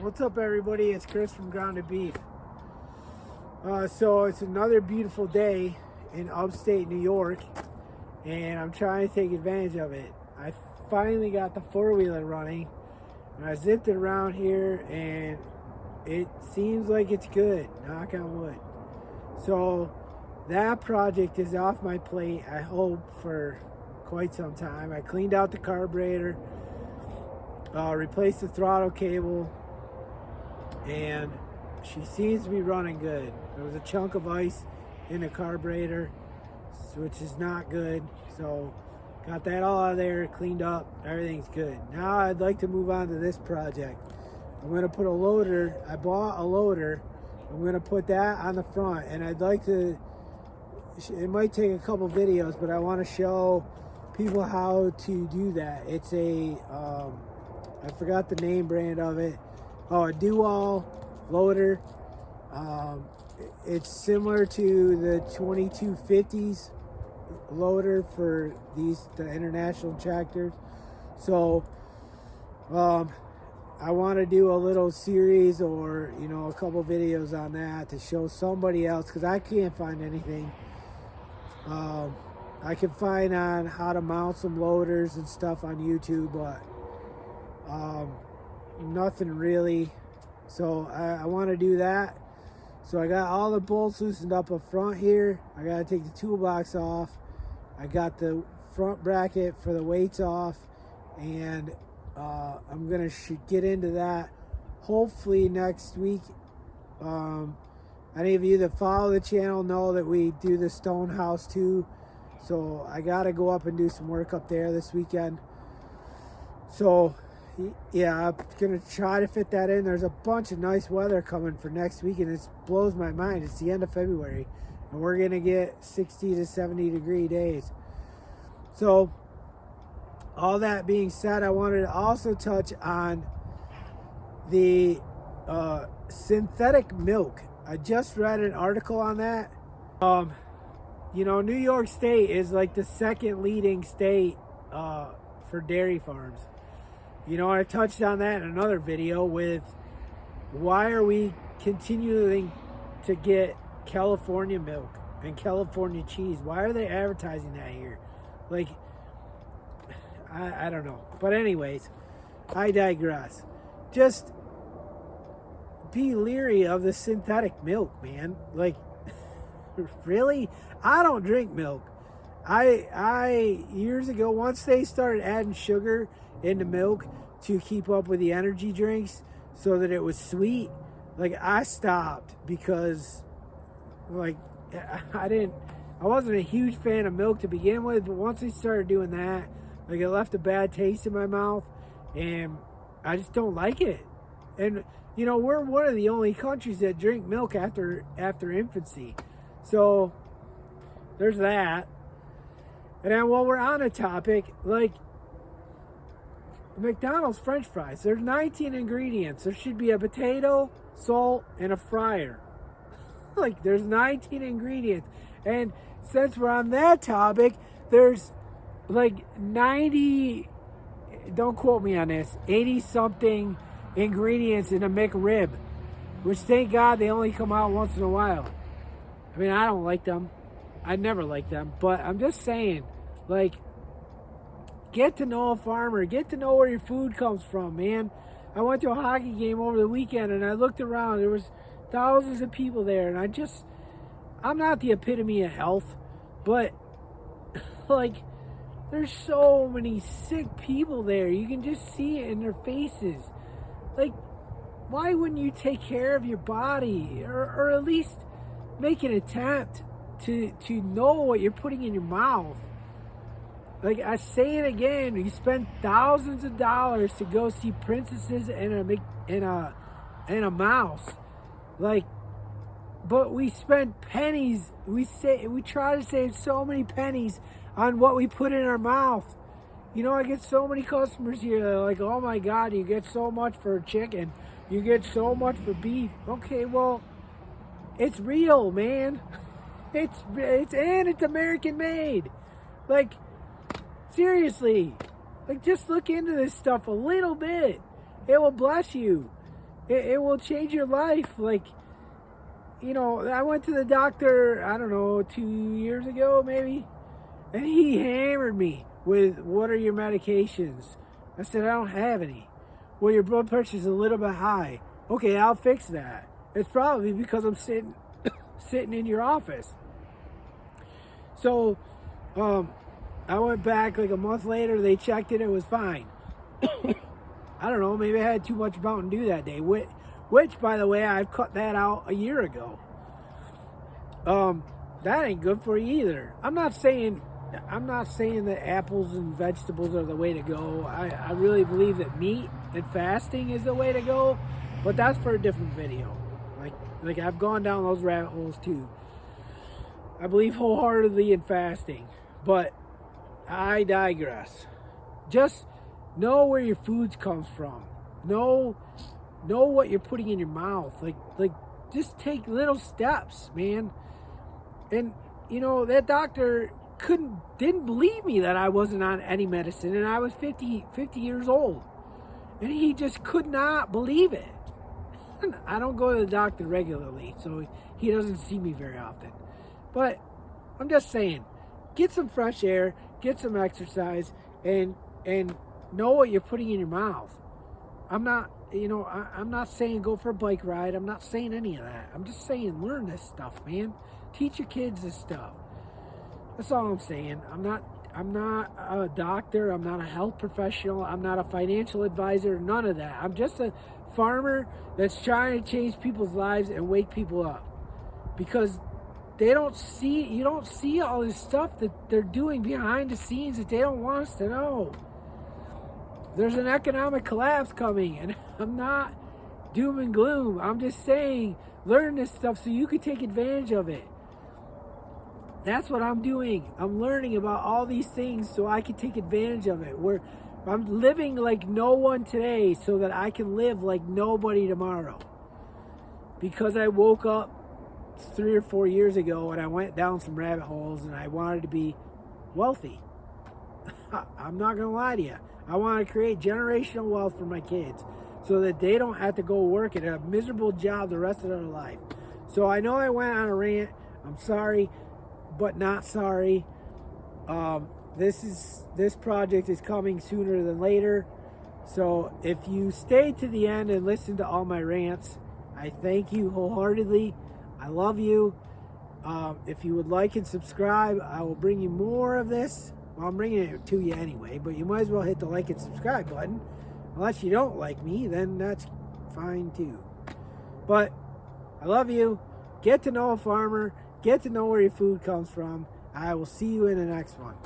What's up, everybody? It's Chris from Grounded Beef. So it's another beautiful day in upstate New York, and I'm trying to take advantage of it. I finally got the four-wheeler running, and I zipped it around here, and it seems like it's good, knock on wood. So that project is off my plate, I hope, for quite some time. I cleaned out the carburetor, replaced the throttle cable, and she seems to be running good. There was a chunk of ice in the carburetor, which is not good. So got that all out of there, cleaned up, everything's good. Now I'd like to move on to this project. I'm going to put a loader. I bought a loader. I'm going to put that on the front, and I'd like to, it might take a couple videos, but I want to show people how to do that. It's a I forgot the name brand of it. Oh, a Dual loader. It's similar to the 2250s loader for the international tractors. So I want to do a little series, or a couple videos on that to show somebody else, because I can't find anything. I can find on how to mount some loaders and stuff on YouTube, but nothing really. So I want to do that. So I got all the bolts loosened up front here. I got to take the toolbox off. I got the front bracket for the weights off, and I'm gonna get into that hopefully next week. Any of you that follow the channel know that we do the stone house too, so I got to go up and do some work up there this weekend. So yeah, I'm gonna try to fit that in. There's a bunch of nice weather coming for next week, and it blows my mind. It's the end of February, and we're gonna get 60 to 70 degree days. So all that being said, I wanted to also touch on the synthetic milk. I just read an article on that. New York State is like the second leading state for dairy farms. I touched on that in another video with why are we continuing to get California milk and California cheese? Why are they advertising that here? Like, I don't know. But anyways, I digress. Just be leery of the synthetic milk, man. Like, really? I don't drink milk. I years ago, once they started adding sugar into milk to keep up with the energy drinks so that it was sweet, like, I stopped, because like I wasn't a huge fan of milk to begin with, but once they started doing that, like, it left a bad taste in my mouth, and I just don't like it. And we're one of the only countries that drink milk after infancy, so there's that. And then while we're on a topic, like McDonald's French fries, there's 19 ingredients. There should be a potato, salt, and a fryer. Like, there's 19 ingredients. And since we're on that topic, there's like 90, don't quote me on this, 80 something ingredients in a McRib, which, thank God, they only come out once in a while. I mean, I don't like them. I never liked them, but I'm just saying, like, get to know a farmer. Get to know where your food comes from, man. I went to a hockey game over the weekend, and I looked around. There was thousands of people there, and I'm not the epitome of health, but, like, there's so many sick people there. You can just see it in their faces. Like, why wouldn't you take care of your body, or at least make an attempt to know what you're putting in your mouth? Like, I say it again, you spend thousands of dollars to go see princesses and a mouse. Like, but we spend pennies. We try to save so many pennies on what we put in our mouth. I get so many customers here that are like, oh my God, you get so much for chicken, you get so much for beef. Okay, well, it's real, man. It's American made. Like, seriously, like, just look into this stuff a little bit. It will bless you. it will change your life. Like, you know, I went to the doctor, I don't know, 2 years ago maybe, and he hammered me with, what are your medications? I said, I don't have any. Well, your blood pressure's a little bit high. Okay, I'll fix that. It's probably because I'm sitting in your office. So, I went back like a month later. They checked it. It was fine. I don't know. Maybe I had too much Mountain Dew that day. Which, by the way, I've cut that out a year ago. That ain't good for you either. I'm not saying that apples and vegetables are the way to go. I really believe that meat and fasting is the way to go, but that's for a different video. Like I've gone down those rabbit holes too. I believe wholeheartedly in fasting, but I digress. Just know where your food comes from. Know what you're putting in your mouth. Like just take little steps, man. And you know, that doctor didn't believe me that I wasn't on any medicine, and I was 50 years old. And he just could not believe it. I don't go to the doctor regularly, so he doesn't see me very often. But I'm just saying, get some fresh air, get some exercise, and know what you're putting in your mouth. I'm not saying go for a bike ride. I'm not saying any of that. I'm just saying learn this stuff, man. Teach your kids this stuff. That's all I'm saying. I'm not a doctor. I'm not a health professional. I'm not a financial advisor. None of that. I'm just a farmer that's trying to change people's lives and wake people up, because you don't see all this stuff that they're doing behind the scenes that they don't want us to know. There's an economic collapse coming, and I'm not doom and gloom. I'm just saying, learn this stuff so you can take advantage of it. That's what I'm doing. I'm learning about all these things so I can take advantage of it. I'm living like no one today so that I can live like nobody tomorrow. Because I woke up 3 or 4 years ago and I went down some rabbit holes and I wanted to be wealthy. I'm not going to lie to you. I want to create generational wealth for my kids so that they don't have to go work at a miserable job the rest of their life. So I know I went on a rant. I'm sorry, but not sorry. This project is coming sooner than later. So if you stay to the end and listen to all my rants, I thank you wholeheartedly. I love you. If you would like and subscribe, I will bring you more of this. Well, I'm bringing it to you anyway, but you might as well hit the like and subscribe button. Unless you don't like me, then that's fine too. But I love you. Get to know a farmer. Get to know where your food comes from. I will see you in the next one.